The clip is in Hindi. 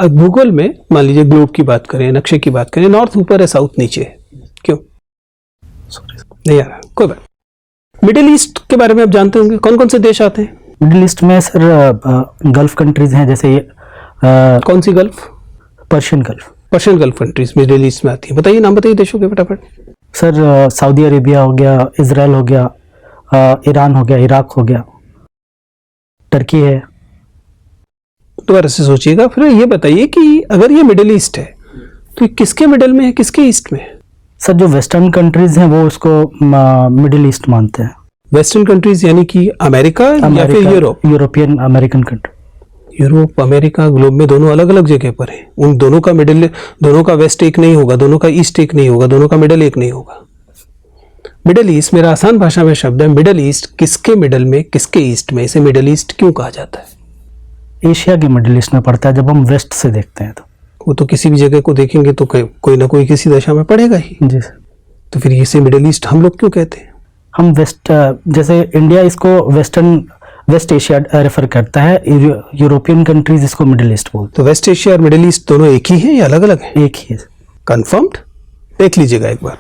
भूगोल में मान लीजिए ग्लोब की बात करें, नक्शे की बात करें, नॉर्थ ऊपर है, साउथ नीचे है, क्यों? नहीं आ रहा, कोई बात। मिडिल ईस्ट के बारे में आप जानते होंगे, कौन कौन से देश आते हैं मिडिल ईस्ट में? सर गल्फ कंट्रीज हैं, जैसे ये कौन सी gulf? Persian gulf. Persian gulf countries middle east में आती है। बताइए, नाम बताइए देशों के फटाफट। सर सऊदी अरेबिया हो गया, इजराइल हो गया, ईरान हो गया, इराक हो गया, टर्की है। दोबारा से सोचिएगा, फिर ये बताइए कि अगर ये मिडिल ईस्ट है तो ये किसके मिडिल में है, किसके ईस्ट में है? सर जो वेस्टर्न कंट्रीज हैं वो उसको मिडिल ईस्ट मानते हैं। वेस्टर्न कंट्रीज यानी कि अमेरिका या फिर Europe? European American country. Europe, America, globe में दोनों अलग अलग जगह पर है। उन दोनों का मिडिल, दोनों का वेस्ट एक नहीं होगा, दोनों का ईस्ट एक नहीं होगा, दोनों का मिडिल एक नहीं होगा। मिडिल ईस्ट मेरा आसान भाषा में शब्द है। मिडिल ईस्ट किसके मिडिल में, किसके ईस्ट में? इसे मिडिल ईस्ट क्यों कहा जाता है? एशिया के मिडिल ईस्ट में पड़ता है जब हम वेस्ट से देखते हैं तो। वो तो किसी भी जगह को देखेंगे तो कोई ना कोई किसी दशा में पड़ेगा ही। जी सर। तो फिर इसे मिडिल ईस्ट हम लोग क्यों कहते हैं? हम वेस्ट, जैसे इंडिया इसको वेस्ट एशिया रेफर करता है, यूरोपियन कंट्रीज इसको मिडिल ईस्ट बोलते तो वेस्ट एशिया और मिडिल ईस्ट दोनों एक ही है या अलग अलग है? हैं। एक ही है। कंफर्म्ड? देख लीजिएगा एक बार।